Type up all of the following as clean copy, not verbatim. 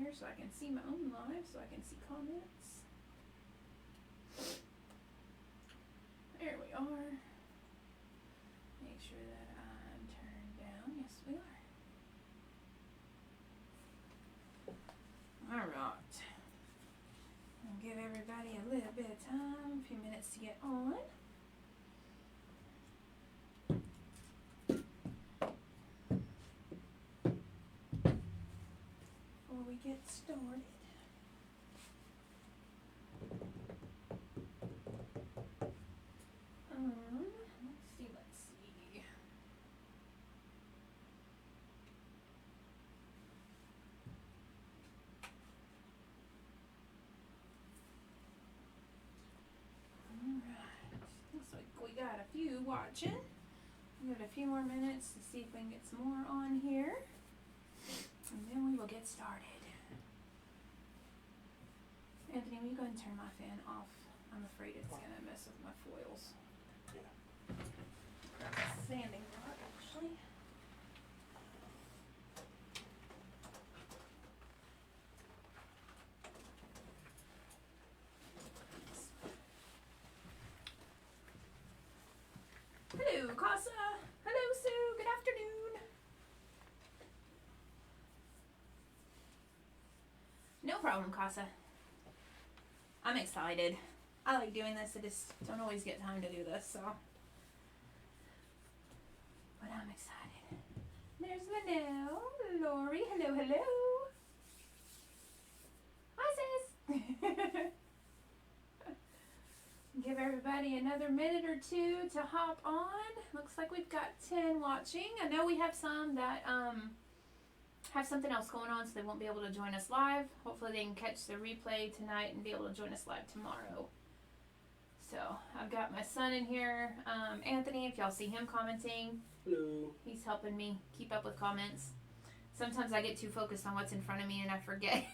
here so I can see my own live, so I can see comments. There we are. Make sure that I'm turned down. Yes, we are. All right. I'll give everybody a little bit of time, a few minutes to get on. Before we get started. Let's see. Alright. Looks like we got a few watching. We got a few more minutes to see if we can get some more on here. And then we will get started. Anthony, will you go ahead and turn my fan off? I'm afraid it's going to mess with my foils. Grab a sanding rock, actually. Hello, Casa. Hello, Sue. Good afternoon. No problem, Casa. I'm excited. I like doing this. I just don't always get time to do this, so. But I'm excited. There's Linnell, Lori. Hello, hello. Hi, sis. Give everybody another minute or two to hop on. Looks like we've got 10 watching. I know we have some that have something else going on, so they won't be able to join us live. Hopefully they can catch the replay tonight and be able to join us live tomorrow. So I've got my son in here, Anthony, if y'all see him commenting. Hello. He's helping me keep up with comments. Sometimes I get too focused on what's in front of me and I forget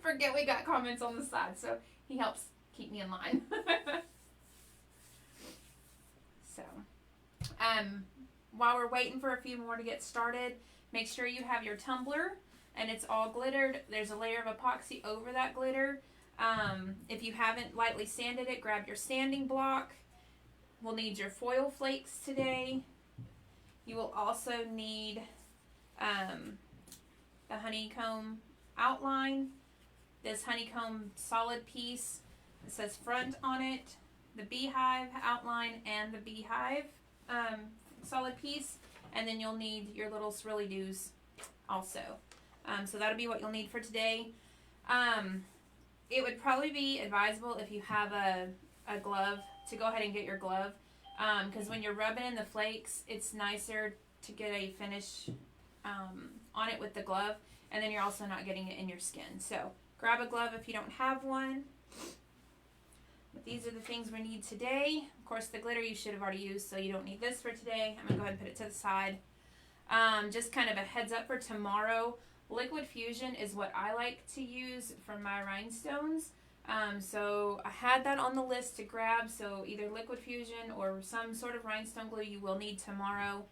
forget we got comments on the side, so he helps keep me in line. So while we're waiting for a few more to get started, make sure you have your tumbler and it's all glittered. There's a layer of epoxy over that glitter. If you haven't lightly sanded it, grab your sanding block. We'll need your foil flakes today. You will also need the honeycomb outline. This honeycomb solid piece, it says front on it, the beehive outline, and the beehive solid piece. And then you'll need your little swirly doos also. So that'll be what you'll need for today. It would probably be advisable if you have a glove to go ahead and get your glove. Because when you're rubbing in the flakes, it's nicer to get a finish on it with the glove. And then you're also not getting it in your skin. So grab a glove if you don't have one. But these are the things we need today. Of course, the glitter you should have already used, so you don't need this for today. I'm going to go ahead and put it to the side. Just kind of a heads up for tomorrow. Liquid Fusion is what I like to use for my rhinestones. So I had that on the list to grab. So either Liquid Fusion or some sort of rhinestone glue you will need tomorrow.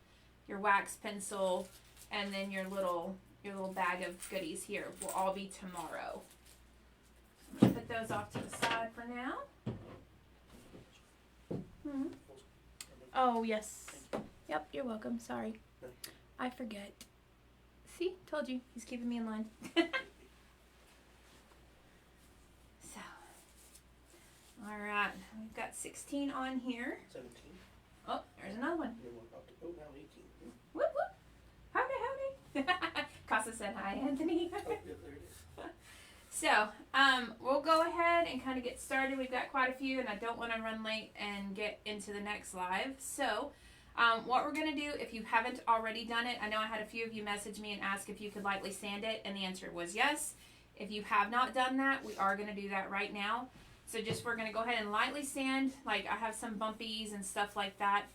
Your wax pencil and then your little bag of goodies here will all be tomorrow. So I'm going to put those off to the side for now. Oh, yes. Yep, you're welcome. Sorry. I forget. See? Told you. He's keeping me in line. So. Alright. We've got 16 on here. 17. Oh, there's another one. Oh, now 18. Whoop, whoop. Howdy, howdy. Casa said hi, Anthony. Oh, yeah, there it is. So, we'll go ahead and kind of get started. We've got quite a few, and I don't want to run late and get into the next live. So, what we're going to do, if you haven't already done it, I know I had a few of you message me and ask if you could lightly sand it, and the answer was yes. If you have not done that, we are going to do that right now. So, just we're going to go ahead and lightly sand. Like, I have some bumpies and stuff like that.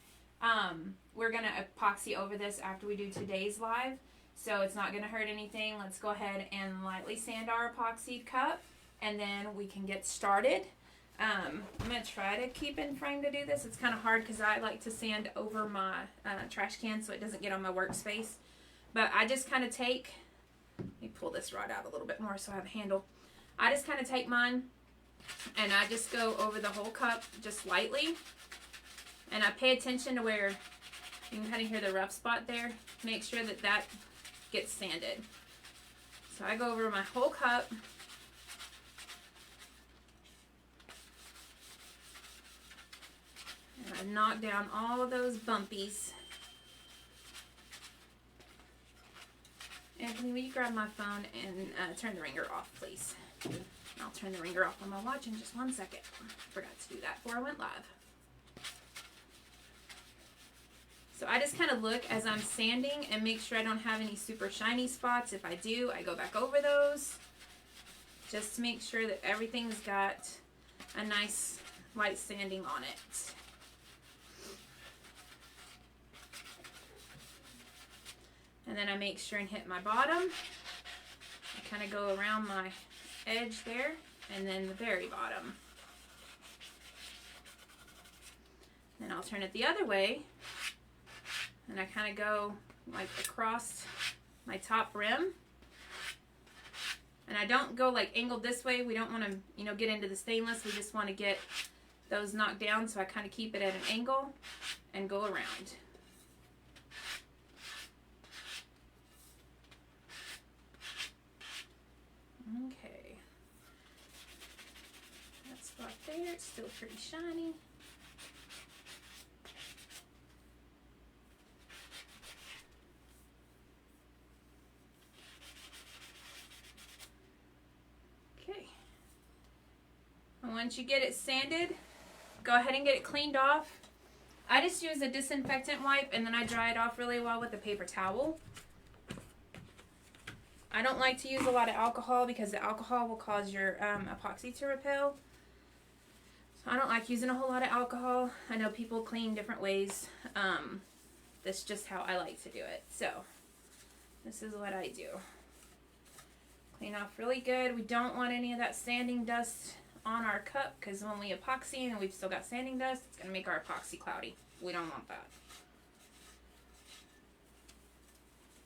We're going to epoxy over this after we do today's live. So it's not going to hurt anything. Let's go ahead and lightly sand our epoxy cup, and then we can get started. I'm going to try to keep in frame to do this. It's kind of hard because I like to sand over my trash can so it doesn't get on my workspace. But I just kind of take Let me pull this rod out a little bit more so I have a handle. I just kind of take mine and I just go over the whole cup just lightly. And I pay attention to where you can kind of hear the rough spot there. Make sure that that gets sanded. So I go over my whole cup. And I knock down all of those bumpies. Anthony, will you grab my phone and turn the ringer off, please? I'll turn the ringer off on my watch in just 1 second. Forgot to do that before I went live. So I just kind of look as I'm sanding and make sure I don't have any super shiny spots. If I do, I go back over those. Just to make sure that everything's got a nice light sanding on it. And then I make sure and hit my bottom. I kind of go around my edge there and then the very bottom. Then I'll turn it the other way and I kind of go like across my top rim. And I don't go like angled this way. We don't want to, you know, get into the stainless. We just want to get those knocked down, so I kind of keep it at an angle and go around. Okay. That spot there, it's still pretty shiny. Okay. And once you get it sanded, go ahead and get it cleaned off. I just use a disinfectant wipe and then I dry it off really well with a paper towel. I don't like to use a lot of alcohol because the alcohol will cause your epoxy to repel. So I don't like using a whole lot of alcohol. I know people clean different ways. That's just how I like to do it. So this is what I do. Clean off really good. We don't want any of that sanding dust on our cup because when we epoxy and we've still got sanding dust, it's going to make our epoxy cloudy. We don't want that.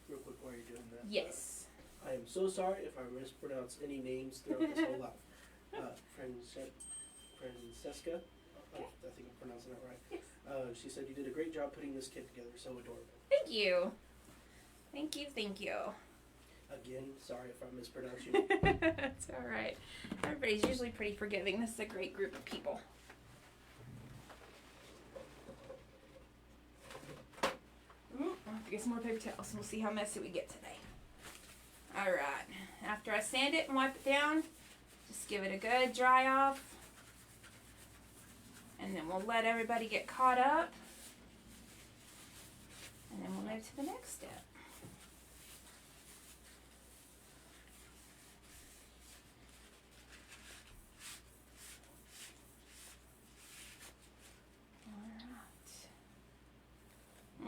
Real quick while you're doing that. Yes. I am so sorry if I mispronounce any names throughout this whole life. Francesca, I think I'm pronouncing that right. She said you did a great job putting this kit together. So adorable. Thank you. Thank you. Thank you. Again, sorry if I mispronounce your name. It's all right. Everybody's usually pretty forgiving. This is a great group of people. I'll have to get some more paper towels and we'll see how messy we get today. All right. After I sand it and wipe it down, just give it a good dry off. And then we'll let everybody get caught up. And then we'll move to the next step.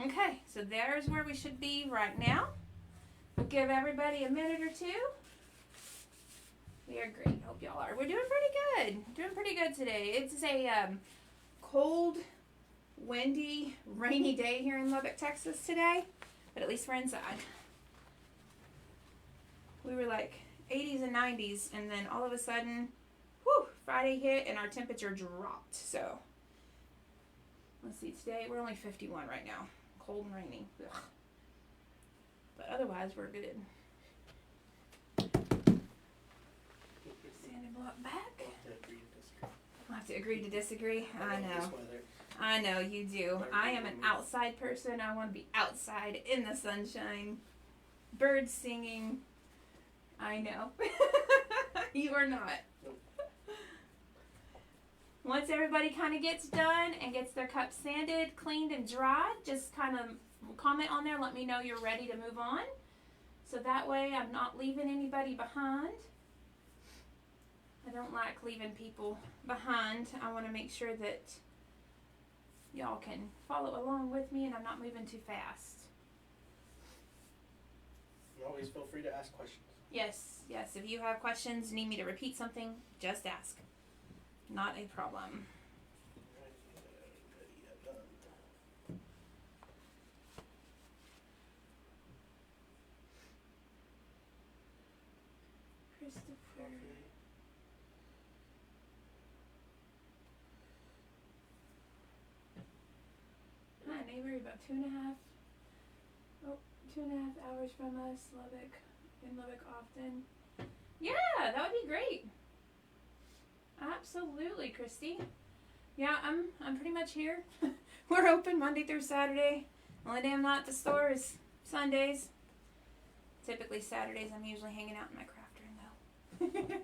Okay, so there's where we should be right now. We'll give everybody a minute or two. We are great. Hope y'all are. We're doing pretty good. Doing pretty good today. It's a cold, windy, rainy day here in Lubbock, Texas today, but at least we're inside. We were like 80s and 90s, and then all of a sudden, whew, Friday hit and our temperature dropped. So let's see, today we're only 51 right now. Cold and rainy. Ugh. But otherwise, we're good. Sanding block back. I'll have to agree to disagree. I know. I know you do. I am an outside person. I want to be outside in the sunshine. Birds singing. I know. You are not. Once everybody kind of gets done and gets their cup sanded, cleaned, and dried, just kind of comment on there. Let me know you're ready to move on. So that way I'm not leaving anybody behind. I don't like leaving people behind. I want to make sure that y'all can follow along with me and I'm not moving too fast. You always feel free to ask questions. Yes, yes. If you have questions, need me to repeat something, just ask. Not a problem. neighbor, about 2.5 hours from us, in Lubbock often. Yeah, that would be great. Absolutely, Christy. Yeah, I'm pretty much here. We're open Monday through Saturday. Only day I'm not at the store is Sundays. Typically Saturdays I'm usually hanging out in my craft room though.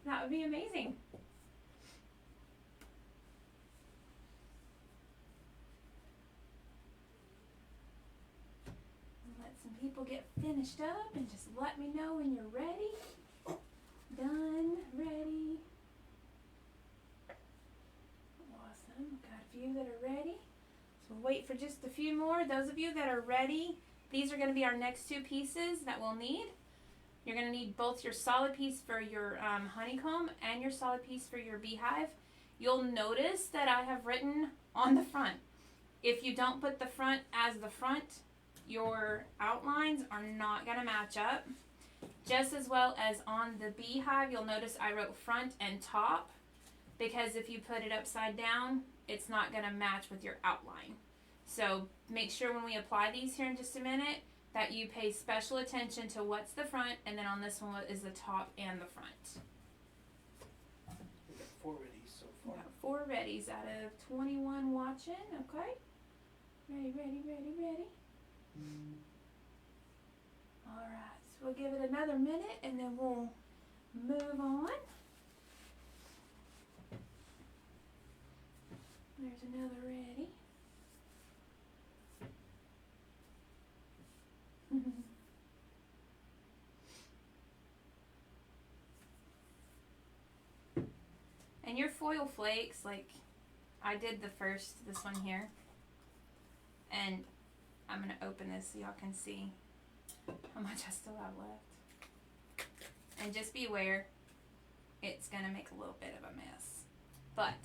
That would be amazing. Let some people get finished up and just let me know when you're ready. Done, ready. Awesome. Got a few that are ready. So we'll wait for just a few more. Those of you that are ready, these are going to be our next two pieces that we'll need. You're going to need both your solid piece for your honeycomb and your solid piece for your beehive. You'll notice that I have written on the front. If you don't put the front as the front, your outlines are not going to match up. Just as well as on the beehive, you'll notice I wrote front and top, because if you put it upside down, it's not going to match with your outline. So make sure when we apply these here in just a minute that you pay special attention to what's the front, and then on this one what is the top and the front. We've got 4 readies so far. We got 4 readies out of 21 watching. Okay. Ready, ready, ready, ready. All right. So we'll give it another minute and then we'll move on. There's another ready. And your foil flakes, like I did this one here, and I'm going to open this so y'all can see how much I still have left. And just be aware, it's going to make a little bit of a mess. But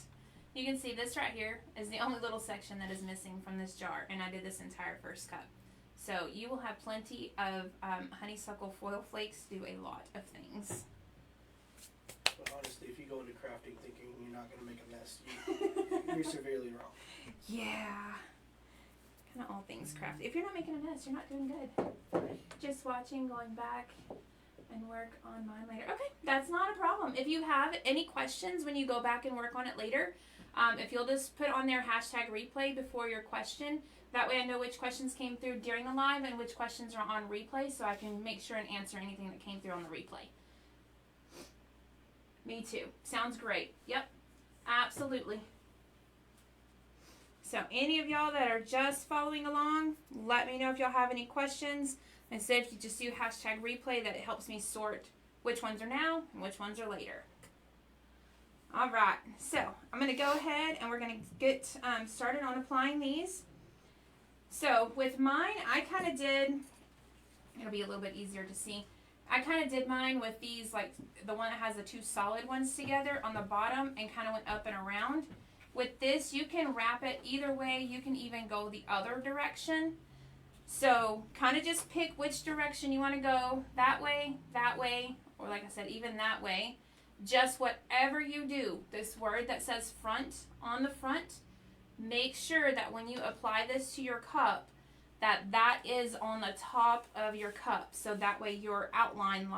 you can see this right here is the only little section that is missing from this jar, and I did this entire first cup. So you will have plenty of honeysuckle foil flakes to do a lot of things. But honestly, if you go into crafting thinking you're not going to make a mess, you're severely wrong. Yeah. Kind of all things craft. If you're not making a mess, you're not doing good. Just watching, going back, and work on mine later. Okay, that's not a problem. If you have any questions when you go back and work on it later, if you'll just put on their #replay before your question, that way I know which questions came through during the live and which questions are on replay, so I can make sure and answer anything that came through on the replay. Me too. Sounds great. Yep, absolutely. So any of y'all that are just following along, let me know if y'all have any questions. Instead, if you just do #replay, that it helps me sort which ones are now and which ones are later. All right, so I'm going to go ahead and we're going to get started on applying these. So with mine, I kind of did, it'll be a little bit easier to see. I kind of did mine with these, like the one that has the 2 solid ones together on the bottom and kind of went up and around. With this, you can wrap it either way. You can even go the other direction. So kind of just pick which direction you want to go. That way, or like I said, even that way. Just whatever you do, this word that says front on the front, make sure that when you apply this to your cup, that is on the top of your cup. So that way your outline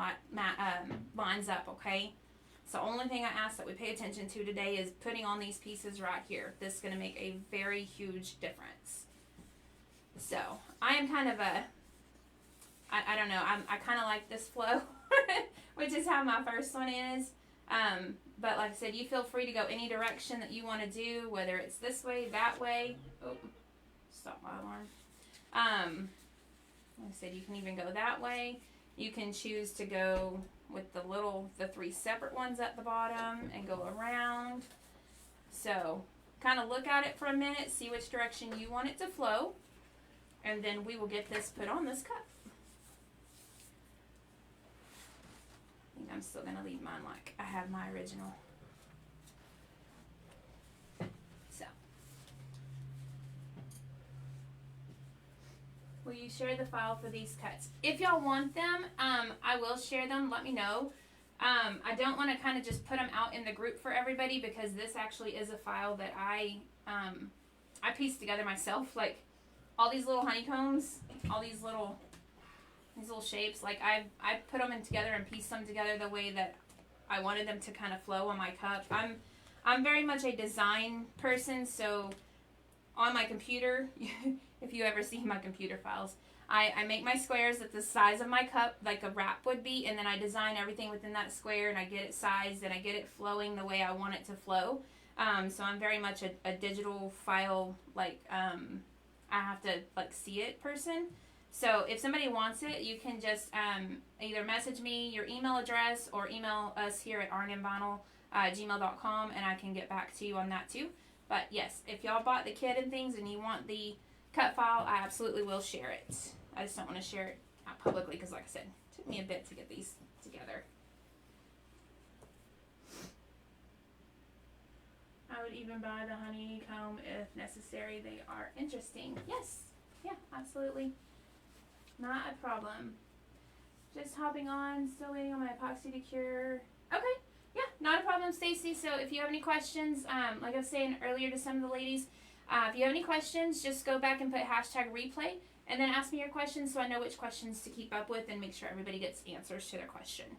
lines up, okay? So the only thing I ask that we pay attention to today is putting on these pieces right here. This is going to make a very huge difference. So I am kind of I don't know, I kind of like this flow, which is how my first one is. But like I said, you feel free to go any direction that you want to do, whether it's this way, that way. Oh, stop my alarm. Like I said, you can even go that way. You can choose to go with the 3 separate ones at the bottom and go around. So kind of look at it for a minute, see which direction you want it to flow, and then we will get this put on this cup. I think I'm still going to leave mine like I have my original. So, will you share the file for these cuts? If y'all want them, I will share them. Let me know. I don't want to kind of just put them out in the group for everybody, because this actually is a file that I I pieced together myself, like all these little honeycombs, all these little shapes. Like I put them in together and pieced them together the way that I wanted them to kind of flow on my cup. I'm very much a design person, so on my computer, if you ever see my computer files, I make my squares at the size of my cup, like a wrap would be, and then I design everything within that square, and I get it sized, and I get it flowing the way I want it to flow. So I'm very much a digital file, like, I have to, like, see it person. So if somebody wants it, you can just either message me your email address or email us here at rnvinyl@gmail.com, and I can get back to you on that too. But yes, if y'all bought the kit and things and you want the cut file, I absolutely will share it. I just don't want to share it out publicly because, like I said, it took me a bit to get these together. I would even buy the honeycomb if necessary. They are interesting. Yes. Yeah, absolutely. Not a problem. Just hopping on, still waiting on my epoxy to cure. Okay. Yeah, not a problem, Stacy. So if you have any questions, like I was saying earlier to some of the ladies, if you have any questions, just go back and put #replay and then ask me your questions so I know which questions to keep up with and make sure everybody gets answers to their question.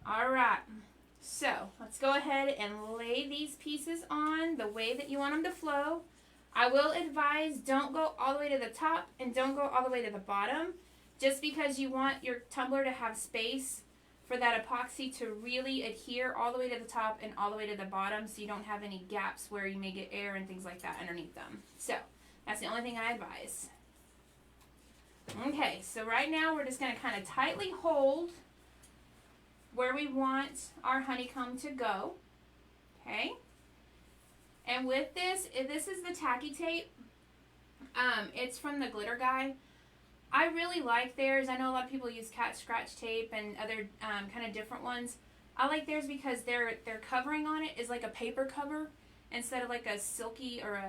All right. So let's go ahead and lay these pieces on the way that you want them to flow. I will advise don't go all the way to the top and don't go all the way to the bottom, just because you want your tumbler to have space for that epoxy to really adhere all the way to the top and all the way to the bottom, so you don't have any gaps where you may get air and things like that underneath them. So that's the only thing I advise. Okay, so right now we're just going to kind of tightly hold where we want our honeycomb to go. Okay. And with this is the tacky tape. It's from the Glitter Guy. I really like theirs. I know a lot of people use cat scratch tape and other kind of different ones. I like theirs because their covering on it is like a paper cover instead of like a silky or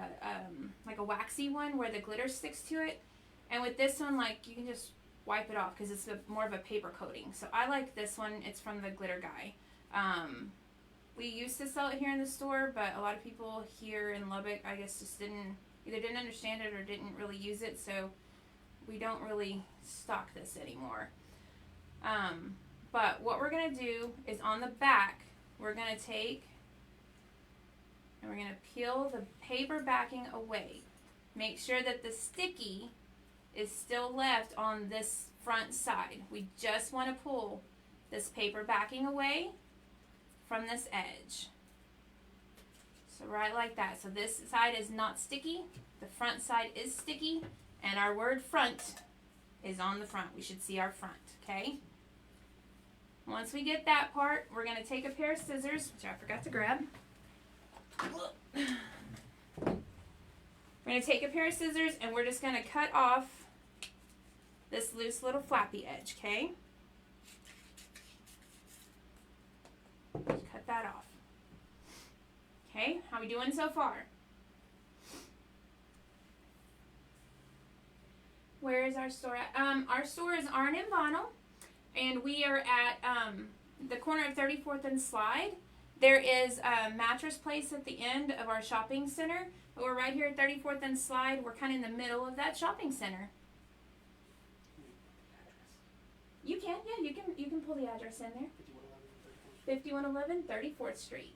like a waxy one where the glitter sticks to it. And with this one, like, you can just wipe it off because it's more of a paper coating. So I like this one. It's from the Glitter Guy. We used to sell it here in the store, but a lot of people here in Lubbock, I guess, just either didn't understand it or didn't really use it. So we don't really stock this anymore. But what we're going to do is on the back, we're going to take and we're going to peel the paper backing away. Make sure that the sticky is still left on this front side. We just want to pull this paper backing away from this edge. So right like that. So this side is not sticky. The front side is sticky. And our word front is on the front. We should see our front, okay? Once we get that part, we're going to take a pair of scissors, which I forgot to grab. We're going to take a pair of scissors and we're just going to cut off this loose little flappy edge, okay? Just cut that off. Okay, how we doing so far? Where is our store at? Our store is Arn and Vinyl, and we are at the corner of 34th and Slide. There is a mattress place at the end of our shopping center, but we're right here at 34th and Slide. We're kind of in the middle of that shopping center. You can, yeah, you can pull the address in there. 5111 34th Street.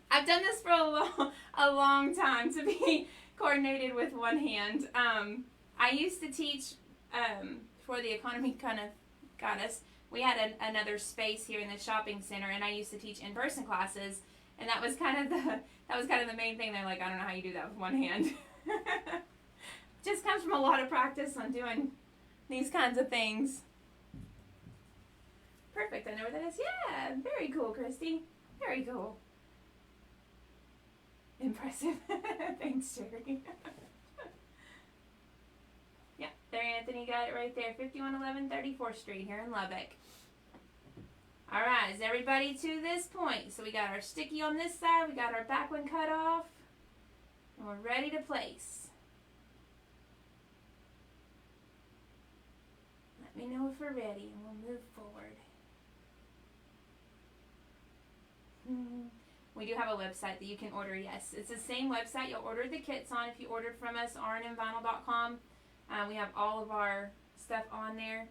I've done this for a long time to be coordinated with one hand. I used to teach before the economy kind of got us. We had another space here in the shopping center, and I used to teach in-person classes, and that was kind of the main thing. They're like, I don't know how you do that with one hand. Just comes from a lot of practice on doing these kinds of things. Perfect. I know where that is. Yeah, very cool, Christy. Very cool. Impressive. Thanks, Jerry. Yeah, there, Anthony got it right there. 5111 34th Street here in Lubbock. All right, is everybody to this point? So we got our sticky on this side. We got our back one cut off. And we're ready to place. Let me know if we're ready and we'll move forward. We do have a website that you can order, yes. It's the same website you'll order the kits on if you ordered from us, rnmvinyl.com. We have all of our stuff on there.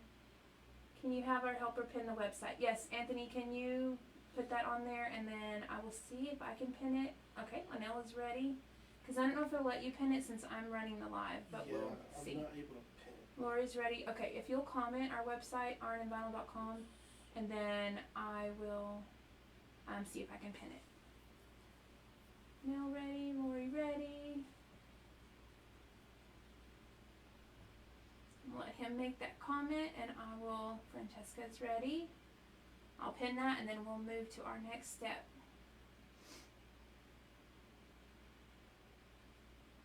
Can you have our helper pin the website? Yes, Anthony, can you put that on there? And then I will see if I can pin it. Okay, Linnell is ready. Because I don't know if it'll let you pin it since I'm running the live, but yeah, we'll see. I'm not able to pin it. Lori's ready. Okay, if you'll comment our website, rnmvinyl.com, and then I will see if I can pin it. Mel ready, Lori ready. Let him make that comment, and I will. Francesca's ready. I'll pin that, and then we'll move to our next step.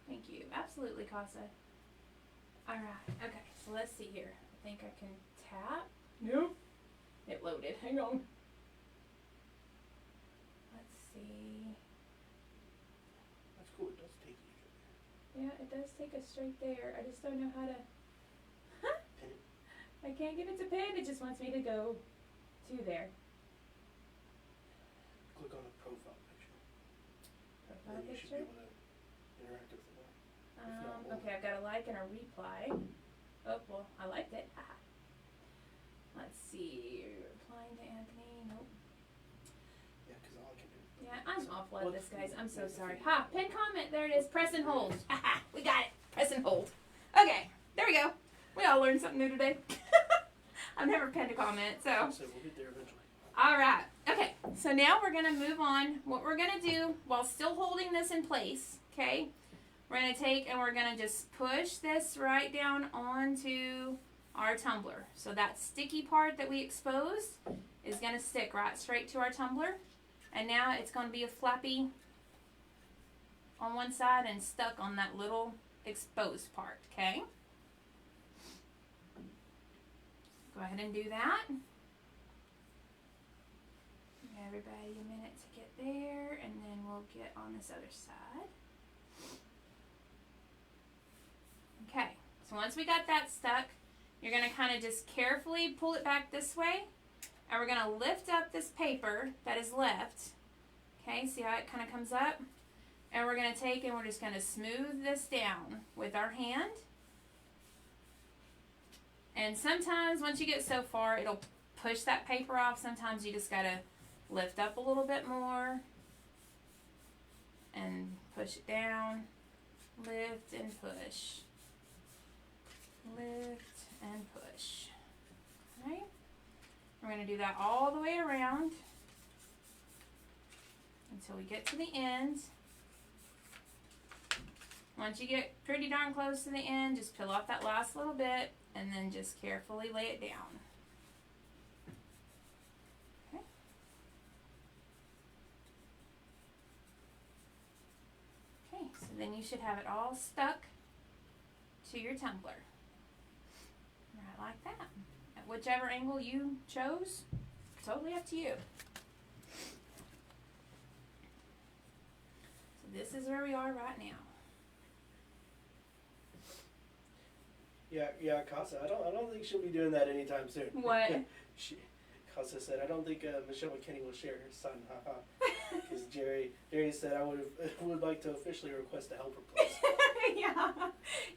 Thank you. Absolutely, Casa. All right. Okay. So let's see here. I think I can tap. Nope. It loaded. Hang on. Let's see. That's cool. It does take you straight there. Yeah, it does take us straight there. I just don't know how to. Pin it. I can't get it to pin. It just wants me to go to there. Click on the profile picture. Profile Then you should picture. be able to interact with it more. not, Okay, I've got a like and a reply. Oh, well, I liked it. Haha. Let's see. Replying to Anthony. Nope. Yeah, because all I can do. Yeah, I'm awful at this, guys. I'm so sorry. Ha! Pin comment. There it is. Press and hold. Haha. We got it. Press and hold. Okay. There we go. We all learned something new today. I've never pinned a comment, so. So we'll get there eventually. All right. Okay. So now we're going to move on. What we're going to do while still holding this in place, okay, we're going to take and we're going to just push this right down onto our tumbler. So that sticky part that we exposed is going to stick right straight to our tumbler. And now it's going to be a flappy on one side and stuck on that little exposed part, okay? Go ahead and do that. Give everybody a minute to get there, and then we'll get on this other side. Okay, so once we got that stuck, you're going to kind of just carefully pull it back this way, and we're going to lift up this paper that is left. Okay, see how it kind of comes up? And we're going to take and we're just going to smooth this down with our hand. And sometimes once you get so far, it'll push that paper off. Sometimes you just got to lift up a little bit more and push it down. Lift and push. Lift and push. Okay? We're going to do that all the way around until we get to the end. Once you get pretty darn close to the end, just peel off that last little bit and then just carefully lay it down. Okay. Okay, so then you should have it all stuck to your tumbler. Right like that. At whichever angle you chose, totally up to you. So this is where we are right now. Yeah, Casa. I don't think she'll be doing that anytime soon. What? Casa said, I don't think Michelle McKinney will share her son. Because Jerry said I would like to officially request a helper, please.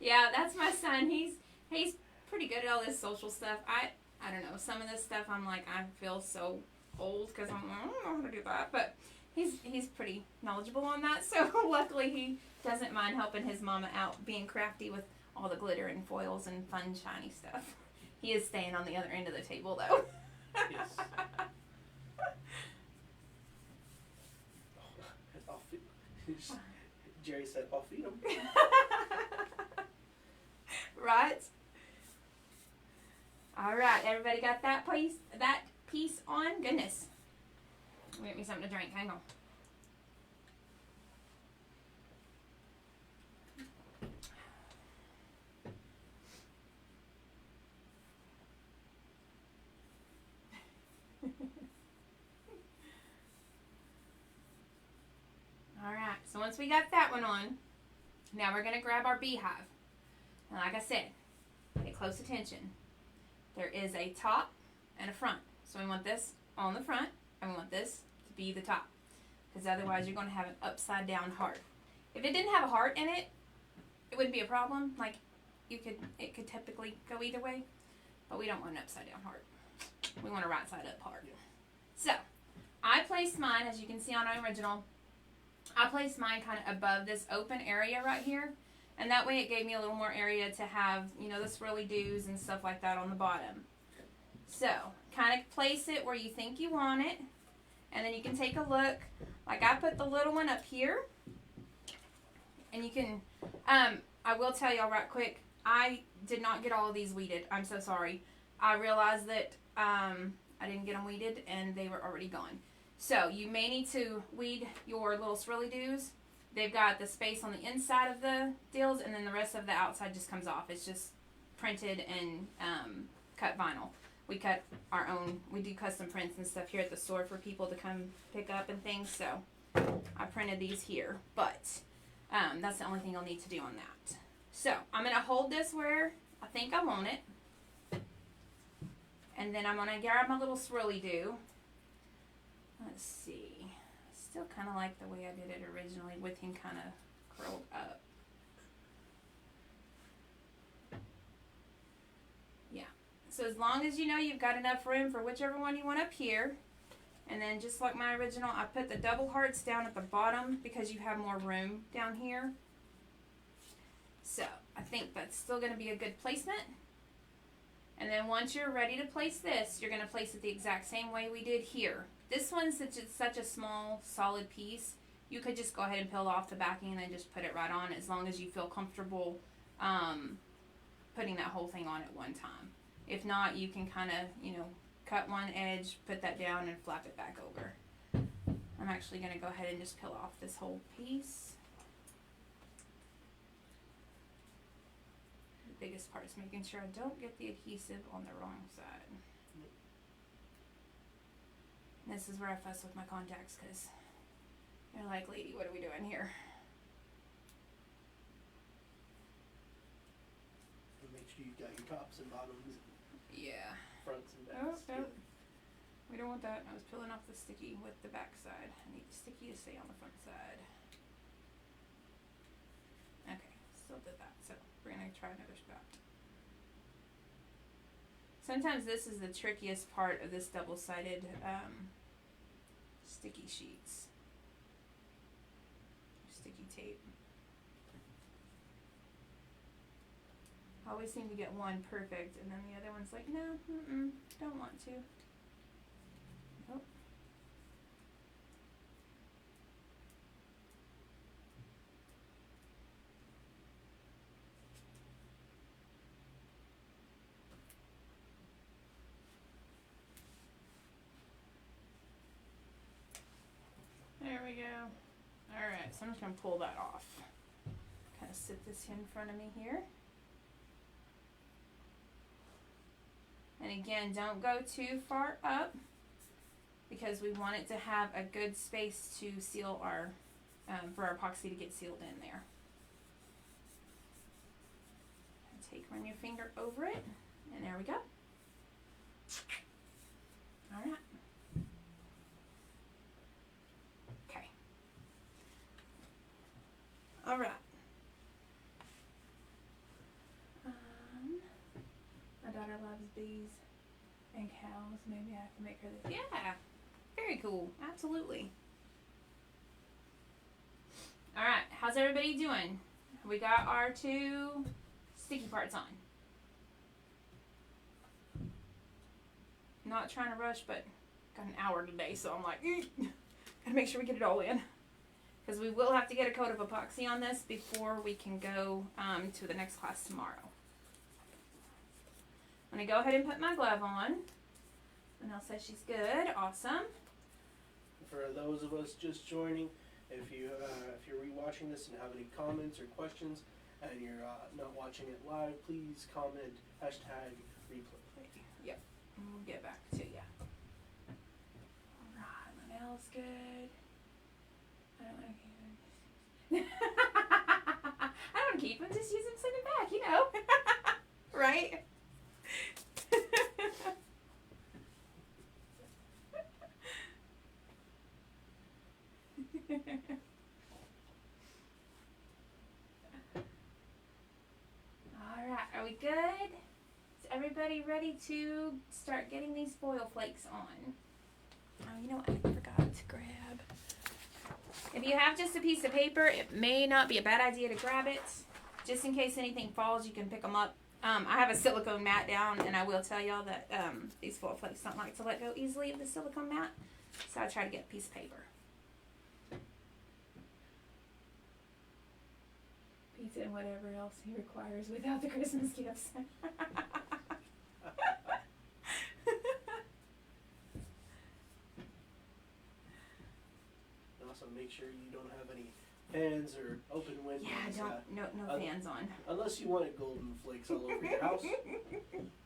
yeah, that's my son. He's pretty good at all this social stuff. I don't know, some of this stuff I'm like, I feel so old because I'm like, I don't know how to do that, but he's pretty knowledgeable on that. So luckily he doesn't mind helping his mama out, being crafty with all the glitter and foils and fun shiny stuff. He is staying on the other end of the table though. Yes. I'll feed. Jerry said, I'll feed him. Right? All right, everybody got that piece on? Goodness. Get me something to drink. Hang on. Alright, so once we got that one on, now we're going to grab our beehive. And like I said, pay close attention. There is a top and a front. So we want this on the front, and we want this to be the top. because otherwise you're going to have an upside down heart. If it didn't have a heart in it, it wouldn't be a problem. Like, it could typically go either way, but we don't want an upside down heart. We want a right side up heart. So, I placed mine, as you can see on my original, I placed mine kind of above this open area right here, and that way it gave me a little more area to have, you know, the swirly doos and stuff like that on the bottom. So, kind of place it where you think you want it, and then you can take a look. Like, I put the little one up here, and you can, I will tell y'all right quick, I did not get all of these weeded. I'm so sorry. I realized that I didn't get them weeded, and they were already gone. So, you may need to weed your little swirly doos. They've got the space on the inside of the deals, and then the rest of the outside just comes off. It's just printed and cut vinyl. We cut our own, we do custom prints and stuff here at the store for people to come pick up and things, so I printed these here, but that's the only thing you'll need to do on that. So, I'm going to hold this where I think I want it, and then I'm going to grab my little swirly do. Let's see, I still kind of like the way I did it originally with him kind of curled up. So as long as you know you've got enough room for whichever one you want up here, and then just like my original, I put the double hearts down at the bottom because you have more room down here. So I think that's still going to be a good placement. And then once you're ready to place this, you're going to place it the exact same way we did here. This one's such a small, solid piece. You could just go ahead and peel off the backing and then just put it right on, as long as you feel comfortable putting that whole thing on at one time. If not, you can kind of, you know, cut one edge, put that down, and flap it back over. I'm actually going to go ahead and just peel off this whole piece. The biggest part is making sure I don't get the adhesive on the wrong side. And this is where I fuss with my contacts, because they're like, lady, what are we doing here? Make sure you've got your tops and bottoms. Yeah. Fronts and backs. Oh, no. We don't want that. I was peeling off the sticky with the back side. I need the sticky to stay on the front side. Okay, still did that. So we're going to try another spot. Sometimes this is the trickiest part of this double-sided sticky sheets. Sticky tape. I always seem to get one perfect, and then the other one's like, no, don't want to. Nope. There we go. Alright, so I'm just going to pull that off. Kind of sit this in front of me here. And again, don't go too far up, because we want it to have a good space to seal our, for our epoxy to get sealed in there. Run your finger over it, and there we go. Alright. Okay. Alright. My daughter loves bees and cows. Maybe I can make her this. Yeah. Very cool. Absolutely. Alright. How's everybody doing? We got our 2 sticky parts on. Not trying to rush, but got an hour today, so I'm like, gotta make sure we get it all in. Because we will have to get a coat of epoxy on this before we can go to the next class tomorrow. I'm going to go ahead and put my glove on. And I'll say she's good. Awesome. For those of us just joining, if you're rewatching this and have any comments or questions, and you're not watching it live, please comment #replay. Yep. And we'll get back to you. Alright, my nail's good. I don't want to keep them. I don't keep them, just use them, send it back, you know. Right? good? Is everybody ready to start getting these foil flakes on? Oh, you know what? I forgot to grab. If you have just a piece of paper, it may not be a bad idea to grab it. Just in case anything falls, you can pick them up. I have a silicone mat down, and I will tell y'all that these foil flakes don't like to let go easily of the silicone mat. So I try to get a piece of paper. Pizza and whatever else he requires without the Christmas gifts. Also, make sure you don't have any fans or open windows. Yeah, no fans on. Unless you wanted golden flakes all over your house.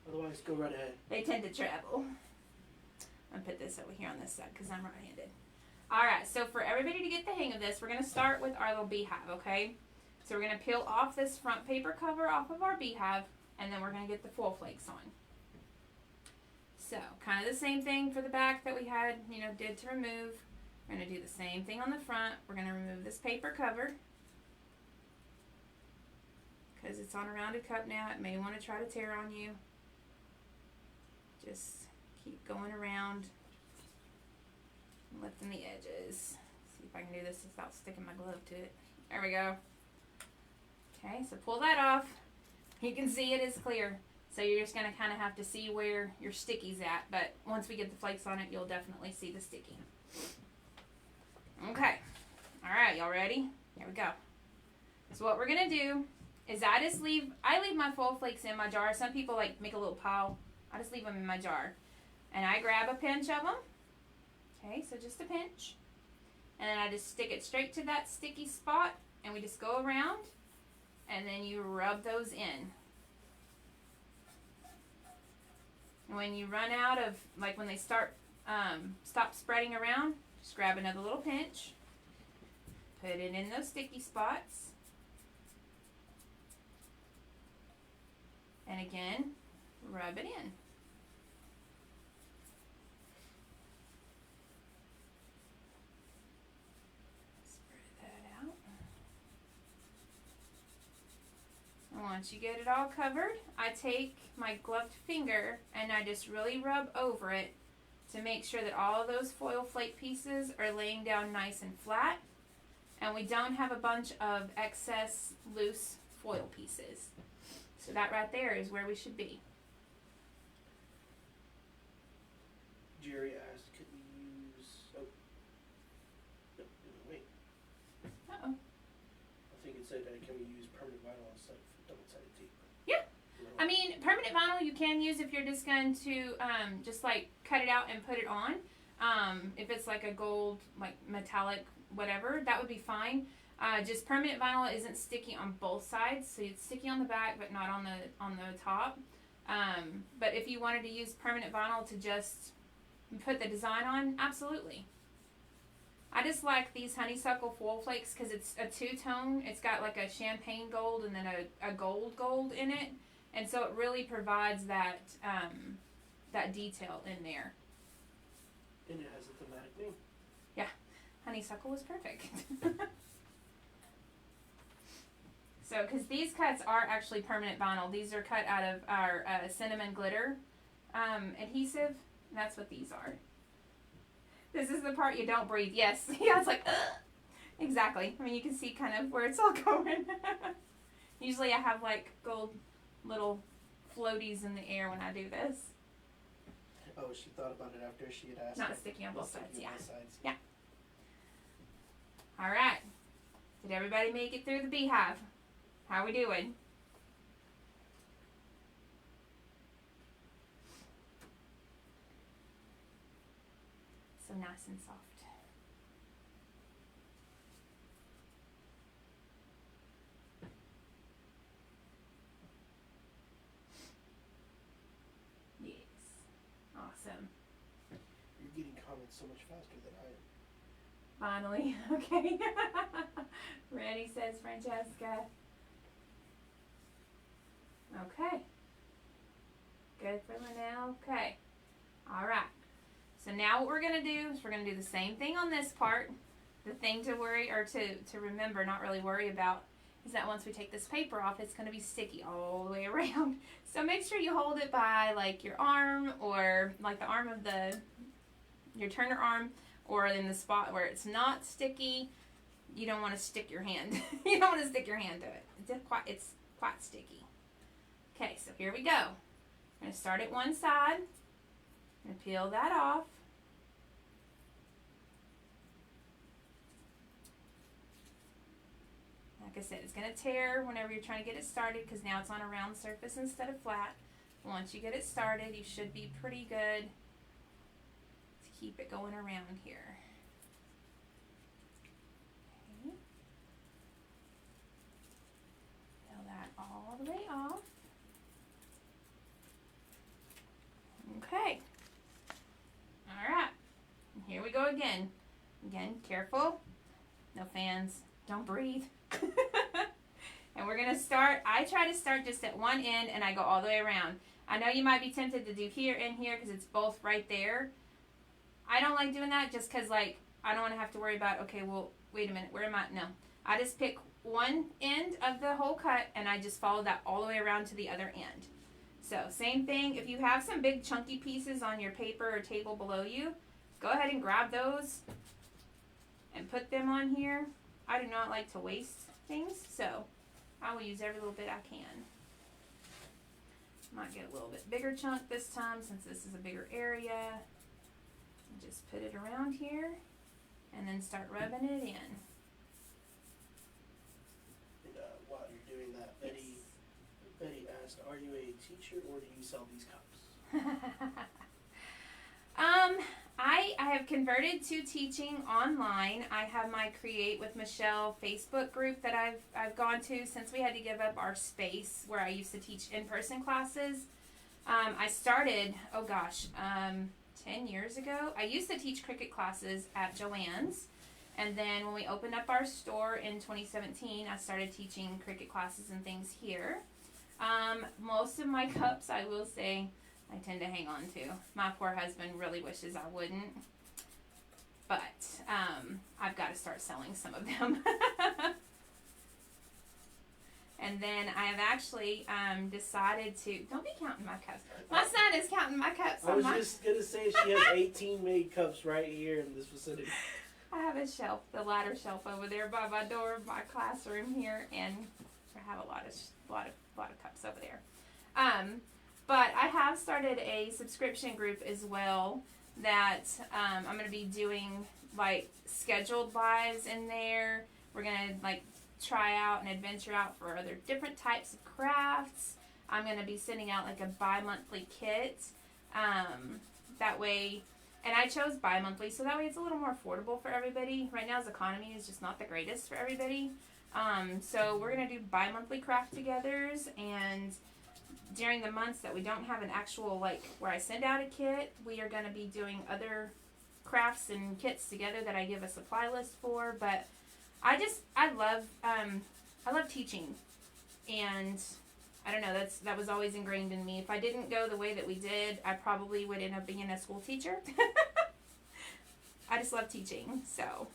Otherwise, go right ahead. They tend to travel. I'm gonna put this over here on this side because I'm right-handed. All right, so for everybody to get the hang of this, we're gonna start with our little beehive, okay? So we're gonna peel off this front paper cover off of our beehive, and then we're gonna get the foil flakes on. So, kind of the same thing for the back that we had, did to remove. We're gonna do the same thing on the front. We're gonna remove this paper cover because it's on a rounded cup now. It may want to try to tear on you. Just keep going around, lifting the edges. See if I can do this without sticking my glove to it. There we go. Okay, so pull that off. You can see it is clear. So you're just going to kind of have to see where your sticky's at. But once we get the flakes on it, you'll definitely see the sticky. Okay. All right, y'all ready? Here we go. So what we're going to do is I leave my foil flakes in my jar. Some people make a little pile. I just leave them in my jar. And I grab a pinch of them. Okay, so just a pinch. And then I just stick it straight to that sticky spot. And we just go around. And then you rub those in. And when you run out of, when they stop spreading around, just grab another little pinch. Put it in those sticky spots. And again, rub it in. Once you get it all covered, I take my gloved finger and I just really rub over it to make sure that all of those foil flake pieces are laying down nice and flat and we don't have a bunch of excess loose foil pieces. So that right there is where we should be. Jerry asked, could we use... Oh. No, wait. Uh-oh. I think it said, can we use permanent vinyl instead of double-sided tape? Yeah. I mean, permanent vinyl you can use if you're just going to just cut it out and put it on. If it's like a gold, metallic, whatever, that would be fine. Just permanent vinyl isn't sticky on both sides, so it's sticky on the back but not on the top. But if you wanted to use permanent vinyl to just put the design on, absolutely. I just like these honeysuckle foil flakes because it's a two-tone. It's got a champagne gold and then a gold in it. And so it really provides that detail in there. And it has a thematic name. Yeah, honeysuckle was perfect. So, because these cuts are actually permanent vinyl. These are cut out of our cinnamon glitter adhesive. That's what these are. This is the part you don't breathe. Yes. Yeah, it's ugh. Exactly. I mean, you can see kind of where it's all going. Usually I have gold little floaties in the air when I do this. Oh, she thought about it after she had asked. Not sticky on both sides, yeah. Sides. Yeah. All right. Did everybody make it through the beehive? How are we doing? So nice and soft. Yes. Awesome. You're getting comments so much faster than I am. Finally. Okay. Ready, says Francesca. Okay. Good for Linnell. Okay. All right. So now what we're going to do is we're going to do the same thing on this part. The thing to worry or to remember, not really worry about, is that once we take this paper off, it's going to be sticky all the way around. So make sure you hold it by like your arm, or like the arm of your turner arm, or in the spot where it's not sticky. You don't want to stick your hand. You don't want to stick your hand to it. It's quite sticky. Okay, so here we go. I'm going to start at one side. I'm going to peel that off. Like I said, it's going to tear whenever you're trying to get it started, because now it's on a round surface instead of flat. Once you get it started, you should be pretty good to keep it going around here. Okay. Peel that all the way off. Okay. Alright. Here we go again. Again, careful. No fans. Don't breathe. And we're going to start, I try to start just at one end and I go all the way around. I know you might be tempted to do here and here because it's both right there. I don't like doing that just because, like, I don't want to have to worry about, okay, well, wait a minute, where am I? No. I just pick one end of the whole cut and I just follow that all the way around to the other end. So, same thing. If you have some big chunky pieces on your paper or table below you, go ahead and grab those and put them on here. I do not like to waste things, so I will use every little bit I can. Might get a little bit bigger chunk this time since this is a bigger area. And just put it around here and then start rubbing it in. And while you're doing that, Betty asked, are you a teacher or do you sell these cups? I have converted to teaching online. I have my Create with Michelle Facebook group that I've gone to since we had to give up our space where I used to teach in-person classes. I started, 10 years ago. I used to teach cricket classes at Joanne's, and then when we opened up our store in 2017, I started teaching cricket classes and things here. Most of my cups, I will say, I tend to hang on to. My poor husband really wishes I wouldn't. But I've got to start selling some of them. And then I have actually decided to... Don't be counting my cups. My son is counting my cups. I was just going to say she has 18 made cups right here in this vicinity. I have a shelf, the ladder shelf over there by my door of my classroom here. And I have a lot of cups over there. But I have started a subscription group as well that I'm going to be doing like scheduled lives in there. We're going to like try out and adventure out for other different types of crafts. I'm going to be sending out like a bi-monthly kit. That way, and I chose bi-monthly so that way it's a little more affordable for everybody. Right now, the economy is just not the greatest for everybody. So we're going to do bi-monthly craft-togethers, and during the months that we don't have an actual, like, where I send out a kit, we are going to be doing other crafts and kits together that I give a supply list for. But I love teaching, and I don't know, that was always ingrained in me. If I didn't go the way that we did, I probably would end up being a school teacher. I just love teaching, so.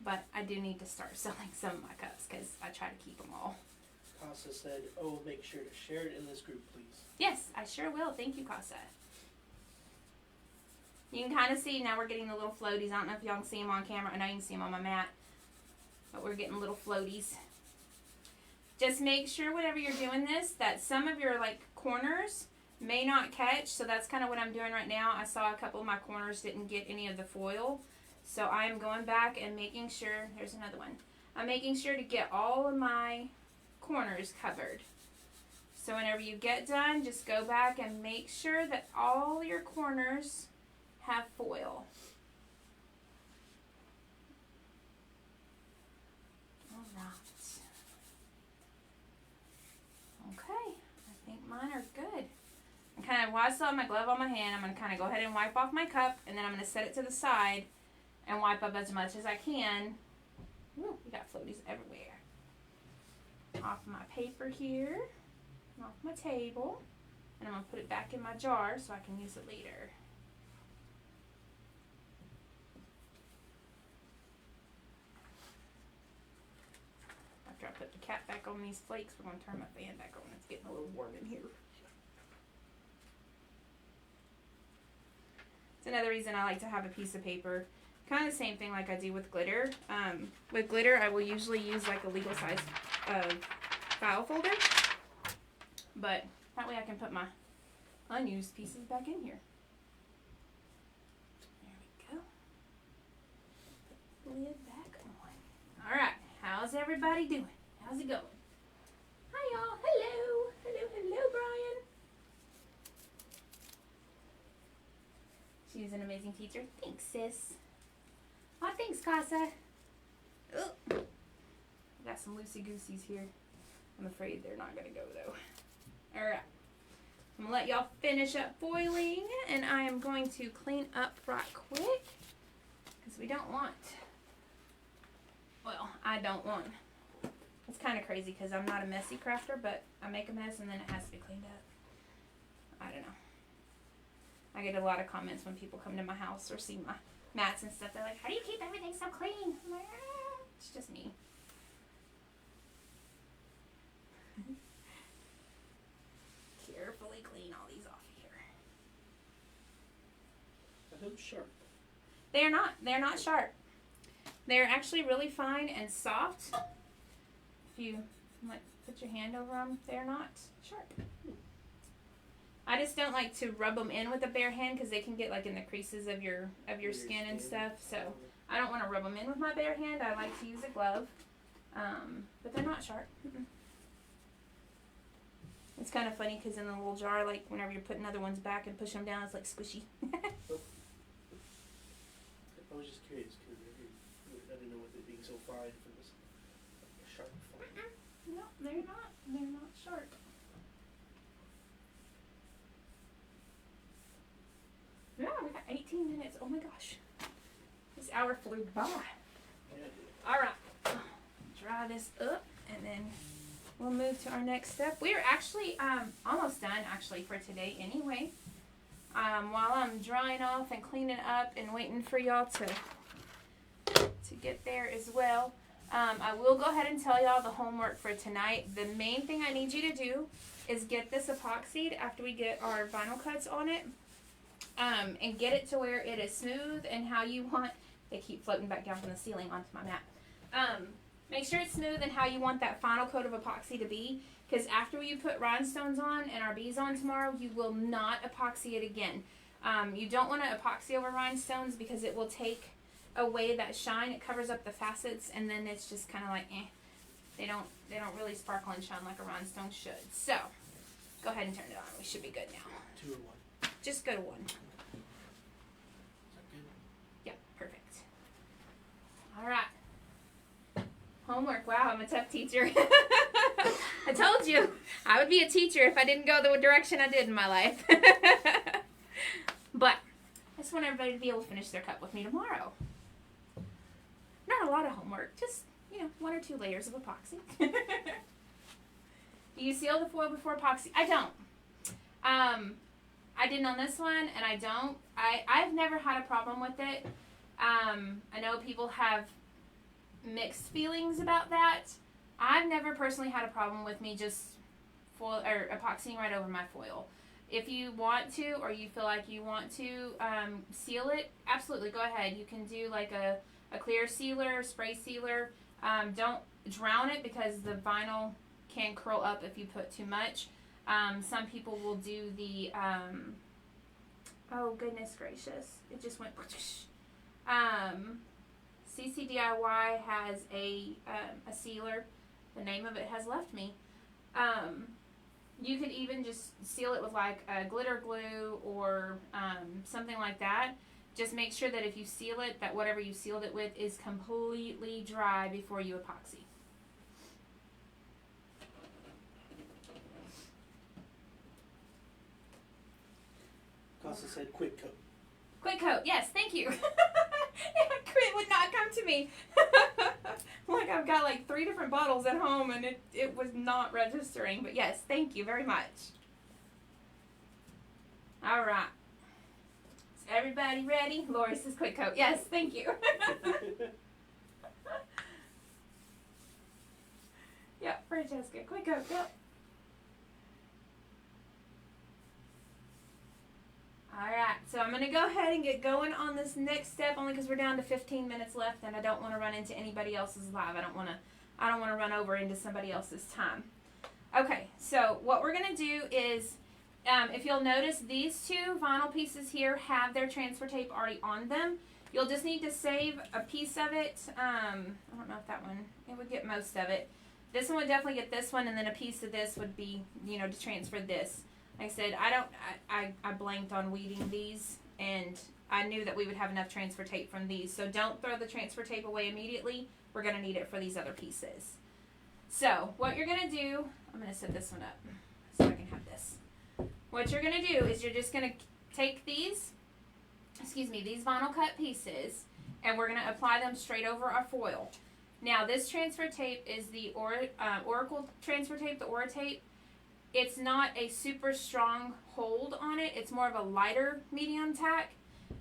But I do need to start selling some of my cups because I try to keep them all. Casa said, oh, make sure to share it in this group, please. Yes, I sure will. Thank you, Casa. You can kind of see now we're getting the little floaties. I don't know if y'all can see them on camera. I know you can see them on my mat. But we're getting little floaties. Just make sure whenever you're doing this that some of your like corners may not catch. So that's kind of what I'm doing right now. I saw a couple of my corners didn't get any of the foil. So I am going back and making sure. Here's another one. I'm making sure to get all of my corners covered. So whenever you get done, just go back and make sure that all your corners have foil. Alright. Okay, I think mine are good. And kind of, while I still have my glove on my hand, I'm going to kind of go ahead and wipe off my cup, and then I'm going to set it to the side and wipe up as much as I can. Ooh, we got floaties everywhere. Off my paper here, off my table, and I'm going to put it back in my jar so I can use it later. put the cap back on these flakes. We're going to turn my fan back on. It's getting a little warm in here. It's another reason I like to have a piece of paper. Kind of the same thing like I do with glitter. With glitter, I will usually use like a legal size file folder. But that way I can put my unused pieces back in here. There we go. Put the lid back on. Alright, how's everybody doing? How's it going? Hi y'all. Hello. Hello, hello, Brian. She's an amazing teacher. Thanks, sis. Oh, thanks, Casa. Oh. I got some loosey-gooseys here. I'm afraid they're not going to go, though. Alright. I'm going to let y'all finish up foiling, and I am going to clean up right quick, because we don't want, well, I don't want. It's kind of crazy, because I'm not a messy crafter, but I make a mess, and then it has to be cleaned up. I don't know. I get a lot of comments when people come to my house or see my mats and stuff. They're like, how do you keep everything so clean? I'm like, it's just me. Carefully clean all these off here. Are those sharp? They're not. They're not sharp. They're actually really fine and soft. If you like put your hand over them, they're not sharp. I just don't like to rub them in with a bare hand because they can get like in the creases of your skin and stuff. So I don't want to rub them in with my bare hand. I like to use a glove, but they're not sharp. It's kind of funny because in the little jar, like whenever you're putting other ones back and push them down, it's like squishy. I was just curious because I didn't know with it being so fine if it was like a sharp fine. No, they're not. They're not sharp. Yeah, we got 18 minutes. Oh my gosh. This hour flew by. Yeah. Alright. Dry this up and then we'll move to our next step. We're actually almost done actually for today anyway. While I'm drying off and cleaning up and waiting for y'all to get there as well. I will go ahead and tell y'all the homework for tonight. The main thing I need you to do is get this epoxied after we get our vinyl cuts on it. And get it to where it is smooth and how you want. They keep floating back down from the ceiling onto my mat. Make sure it's smooth and how you want that final coat of epoxy to be, because after you put rhinestones on and our bees on tomorrow, you will not epoxy it again. You don't want to epoxy over rhinestones because it will take away that shine. It covers up the facets, and then it's just kind of like they don't really sparkle and shine like a rhinestone should. So go ahead and turn it on. We should be good now. 2 or 1? Just go to 1. Is that good? Yeah, perfect. All right. Homework. Wow, I'm a tough teacher. I told you I would be a teacher if I didn't go the direction I did in my life. But I just want everybody to be able to finish their cup with me tomorrow. Not a lot of homework, just 1 or 2 layers of epoxy. Do you seal the foil before epoxy? I don't. I didn't on this one, and I don't. I've never had a problem with it. I know people have mixed feelings about that. I've never personally had a problem with me just foil or epoxying right over my foil. If you want to, or you feel like you want to seal it, absolutely go ahead. You can do like a clear sealer, spray sealer. Don't drown it because the vinyl can curl up if you put too much. Some people will do the, oh goodness gracious, it just went, CCDIY has a sealer. The name of it has left me. You could even just seal it with like a glitter glue or something like that. Just make sure that if you seal it, that whatever you sealed it with is completely dry before you epoxy. Casa said quick coat. Quick coat, yes, thank you. It would not come to me. Like I've got like 3 different bottles at home and it was not registering. But yes, thank you very much. All right. Is everybody ready? Lori says quick coat. Yes, thank you. it, Jessica. Quick, go, go. Alright, so I'm going to go ahead and get going on this next step only because we're down to 15 minutes left and I don't want to run into anybody else's live. I don't want to run over into somebody else's time. Okay, so what we're going to do is, if you'll notice, these two vinyl pieces here have their transfer tape already on them. You'll just need to save a piece of it. I don't know if that one, it would get most of it. This one would definitely get this one, and then a piece of this would be, to transfer this. Like I said, I blanked on weeding these, and I knew that we would have enough transfer tape from these. So don't throw the transfer tape away immediately. We're going to need it for these other pieces. So what you're going to do, I'm going to set this one up so I can have this. What you're going to do is you're just going to take these vinyl cut pieces, and we're going to apply them straight over our foil. Now this transfer tape is the Oracle transfer tape, the Aura tape. It's not a super strong hold on it. It's more of a lighter medium tack.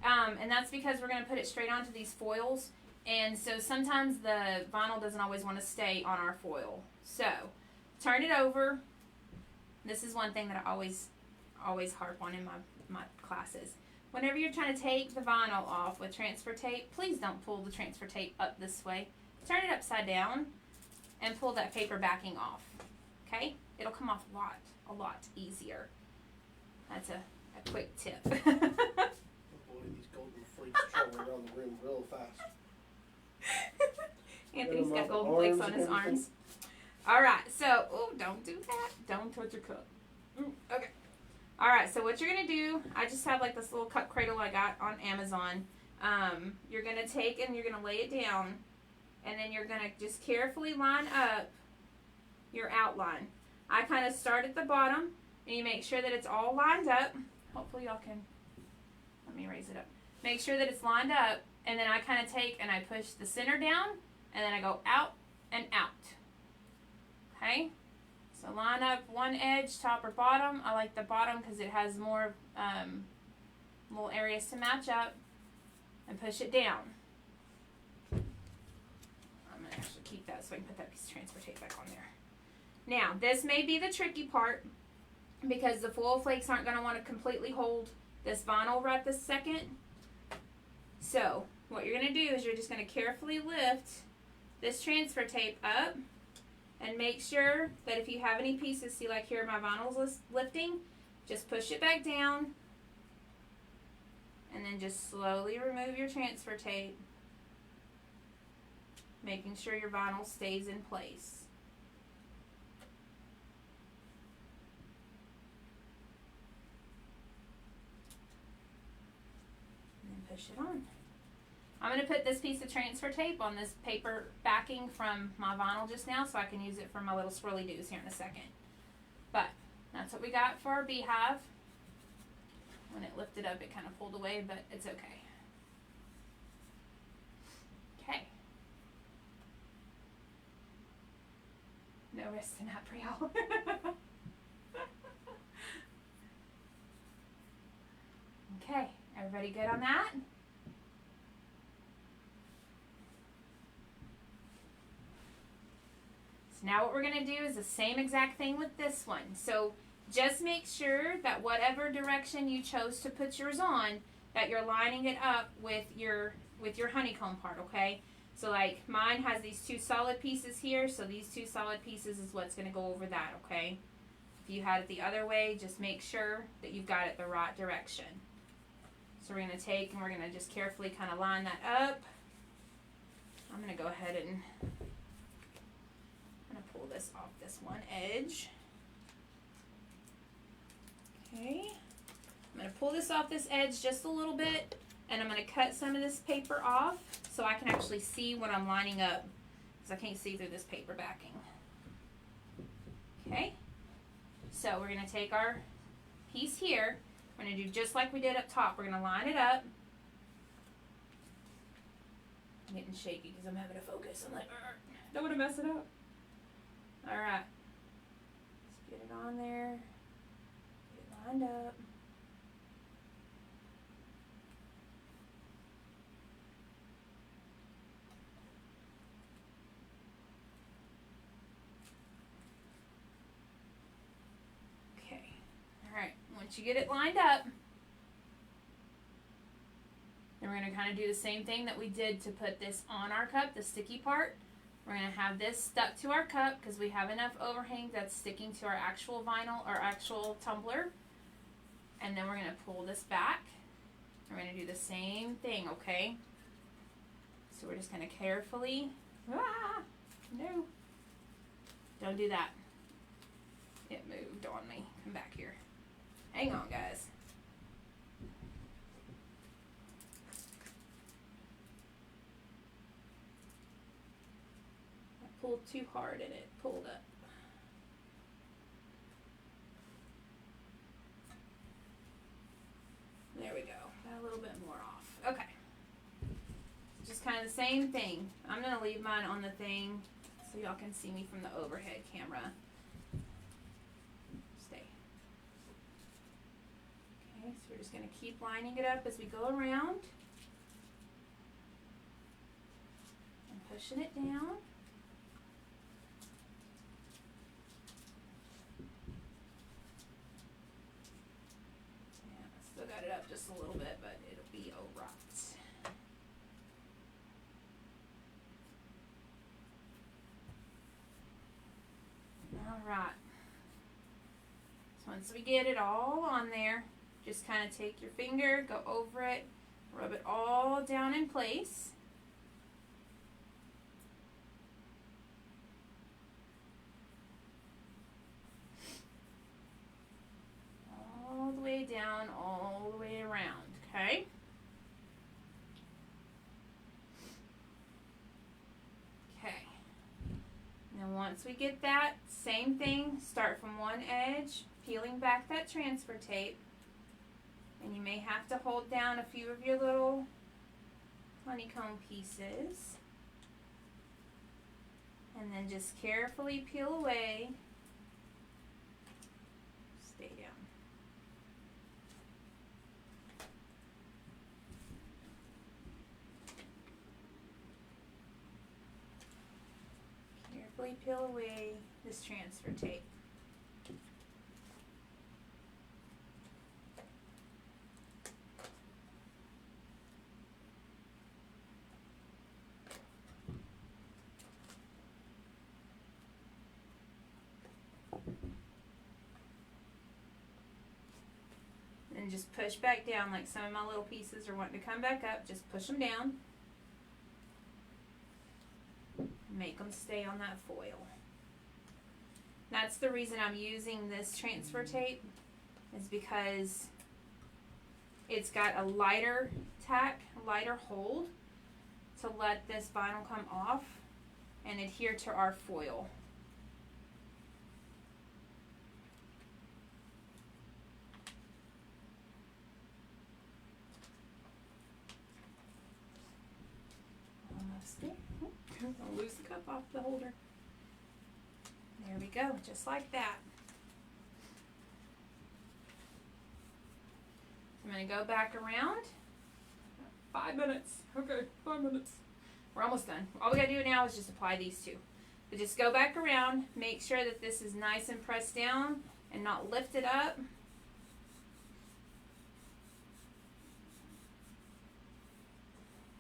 And that's because we're going to put it straight onto these foils. And so sometimes the vinyl doesn't always want to stay on our foil. So turn it over. This is one thing that I always harp on in my classes. Whenever you're trying to take the vinyl off with transfer tape, please don't pull the transfer tape up this way. Turn it upside down and pull that paper backing off. Okay? It'll come off a lot easier. That's a quick tip. Oh boy, these golden flakes travel around the room real fast. Anthony's got golden flakes on his arms. Alright, so, don't do that. Don't touch your cup. Okay. Alright, so what you're going to do, I just have like this little cup cradle I got on Amazon. You're going to take and you're going to lay it down, and then you're going to just carefully line up your outline. I kind of start at the bottom, and you make sure that it's all lined up. Hopefully y'all can, let me raise it up. Make sure that it's lined up, and then I kind of take and I push the center down, and then I go out and out. Okay? So line up one edge, top or bottom. I like the bottom because it has more little areas to match up, and push it down. I'm going to actually keep that so I can put that piece of transfer tape back on there. Now, this may be the tricky part because the foil flakes aren't going to want to completely hold this vinyl right this second. So, what you're going to do is you're just going to carefully lift this transfer tape up and make sure that if you have any pieces, see like here my vinyl's lifting, just push it back down and then just slowly remove your transfer tape, making sure your vinyl stays in place. Push it on. I'm going to put this piece of transfer tape on this paper backing from my vinyl just now so I can use it for my little swirly doos here in a second. But that's what we got for our beehive. When it lifted up, it kind of pulled away, but it's okay. Okay. No risk in that for y'all. Okay. Everybody good on that? So now what we're going to do is the same exact thing with this one. So just make sure that whatever direction you chose to put yours on, that you're lining it up with your honeycomb part, okay? So like mine has these two solid pieces here, so these two solid pieces is what's going to go over that, okay? If you had it the other way, just make sure that you've got it the right direction. So we're going to take and we're going to just carefully kind of line that up. I'm going to go ahead and I'm going to pull this off this one edge. Okay. I'm going to pull this off this edge just a little bit, and I'm going to cut some of this paper off so I can actually see what I'm lining up, because I can't see through this paper backing. Okay. So we're going to take our piece here. We're going to do just like we did up top. We're going to line it up. I'm getting shaky because I'm having to focus. I'm like, don't want to mess it up. All right. Let's get it on there. Get it lined up. once you get it lined up, then we're going to kind of do the same thing that we did to put this on our cup, the sticky part. We're going to have this stuck to our cup because we have enough overhang that's sticking to our actual vinyl or actual tumbler. And then we're going to pull this back. We're going to do the same thing, okay? So we're just going to carefully, no, don't do that. It moved on me. Come back here. Hang on, guys. I pulled too hard and it pulled up. There we go. Got a little bit more off. Okay. Just kind of the same thing. I'm going to leave mine on the thing so y'all can see me from the overhead camera. Stay. Okay, so we're just going to keep lining it up as we go around. And pushing it down. Still got it up just a little bit, but it'll be alright. Alright. So once we get it all on there, just kind of take your finger, go over it, rub it all down in place. All the way down, all the way around, okay? Okay. Now once we get that, same thing, start from one edge, peeling back that transfer tape. And you may have to hold down a few of your little honeycomb pieces. And then just carefully peel away. Stay down. Carefully peel away this transfer tape. And just push back down, like some of my little pieces are wanting to come back up. Just push them down. Make them stay on that foil. That's the reason I'm using this transfer tape, is because it's got a lighter tack, lighter hold to let this vinyl come off and adhere to our foil. Almost there. Don't lose the cup off the holder. There we go, just like that. I'm going to go back around. 5 minutes. Okay, 5 minutes. We're almost done. All we got to do now is just apply these two. So just go back around. Make sure that this is nice and pressed down and not lifted up.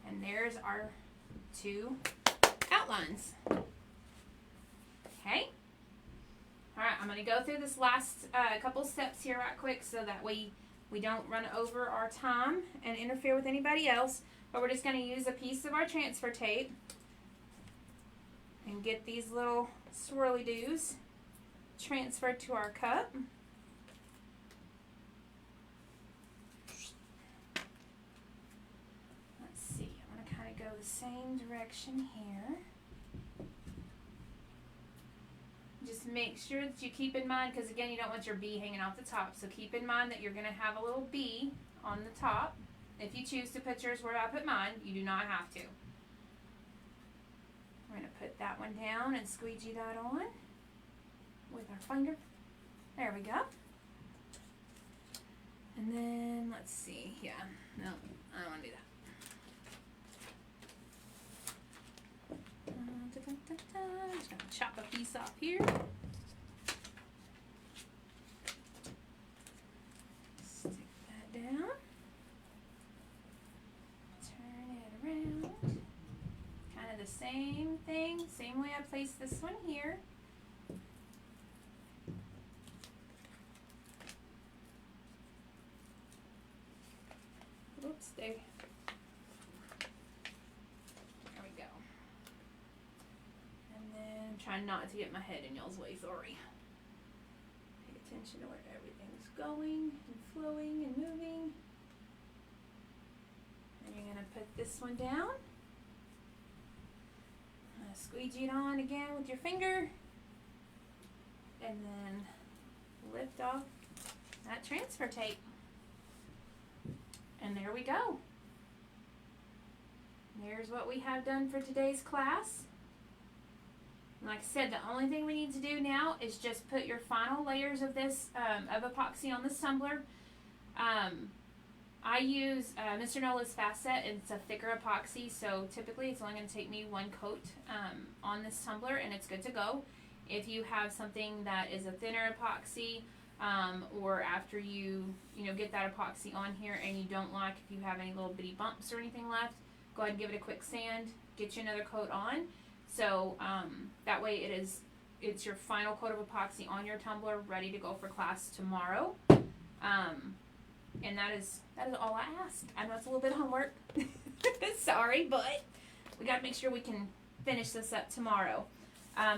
And there's our two outlines. Okay. Alright, I'm going to go through this last couple steps here right quick so that we don't run over our time and interfere with anybody else. But we're just going to use a piece of our transfer tape and get these little swirly-doos transferred to our cup. Let's see, I'm going to kind of go the same direction here. Just make sure that you keep in mind, because again, you don't want your bee hanging off the top. So keep in mind that you're going to have a little bee on the top. If you choose to put yours where I put mine, you do not have to. We're going to put that one down and squeegee that on with our finger. There we go. And then, let's see. Yeah, no, I don't want to do that. Just going to chop a piece off here. the same thing, same way I placed this one here. Oops, there we go. And then try not to get my head in y'all's way, sorry. Pay attention to where everything's going and flowing and moving. And you're gonna put this one down. Squeegee it on again with your finger. And then lift off that transfer tape. And there we go. There's what we have done for today's class. Like I said, the only thing we need to do now is just put your final layers of this of epoxy on this tumbler. I use Mr. Nola's Fast Set. It's a thicker epoxy, so typically it's only going to take me one coat on this tumbler, and it's good to go. If you have something that is a thinner epoxy, or after you get that epoxy on here and you don't like, if you have any little bitty bumps or anything left, go ahead and give it a quick sand, get you another coat on. So that way it's your final coat of epoxy on your tumbler, ready to go for class tomorrow. And that is all I ask. I know it's a little bit of homework. Sorry, but we got to make sure we can finish this up tomorrow.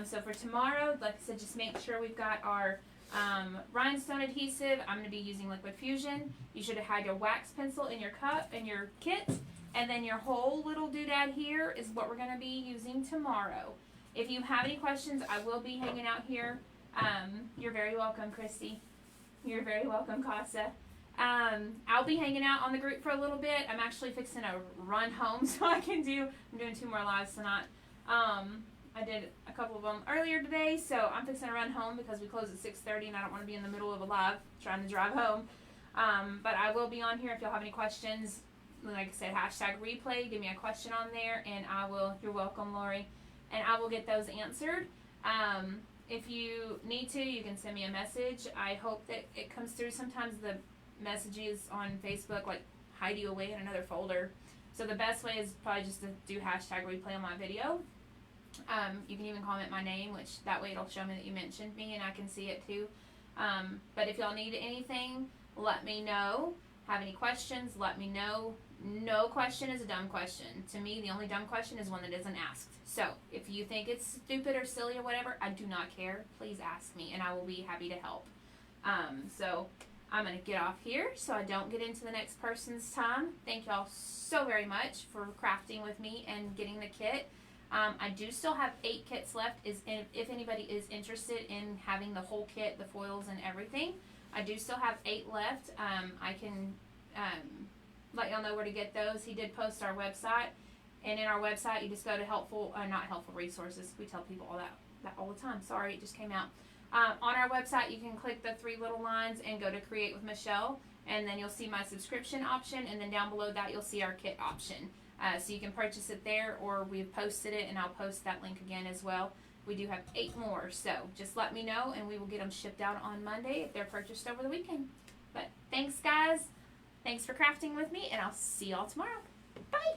So for tomorrow, like I said, just make sure we've got our rhinestone adhesive. I'm going to be using Liquid Fusion. You should have had your wax pencil in your cup in your kit, and then your whole little doodad here is what we're going to be using tomorrow. If you have any questions, I will be hanging out here. You're very welcome, Christy. You're very welcome, Casa. I'll be hanging out on the group for a little bit. I'm actually fixing to run home so I'm doing 2 more lives tonight. I did a couple of them earlier today, so I'm fixing to run home because we close at 6:30 and I don't want to be in the middle of a live trying to drive home. But I will be on here if y'all have any questions. Like I said, hashtag replay, give me a question on there, and you're welcome, Lori, and I will get those answered. If you need to, you can send me a message. I hope that it comes through. Sometimes the messages on Facebook hide you away in another folder. So the best way is probably just to do hashtag replay on my video. You can even comment my name, which that way it'll show me that you mentioned me and I can see it too. But if y'all need anything, let me know. Have any questions, let me know. No question is a dumb question. To me, the only dumb question is one that isn't asked. So if you think it's stupid or silly or whatever, I do not care. Please ask me and I will be happy to help. So I'm going to get off here so I don't get into the next person's time. Thank y'all so very much for crafting with me and getting the kit. I do still have 8 kits left. If anybody is interested in having the whole kit, the foils and everything, I do still have 8 left. I can let y'all know where to get those. He did post our website, and in our website you just go to not helpful resources. We tell people all that all the time. Sorry, it just came out. On our website, you can click the 3 little lines and go to Create with Michelle, and then you'll see my subscription option, and then down below that you'll see our kit option. So you can purchase it there, or we've posted it, and I'll post that link again as well. We do have 8 more, so just let me know, and we will get them shipped out on Monday if they're purchased over the weekend. But thanks, guys. Thanks for crafting with me, and I'll see y'all tomorrow. Bye.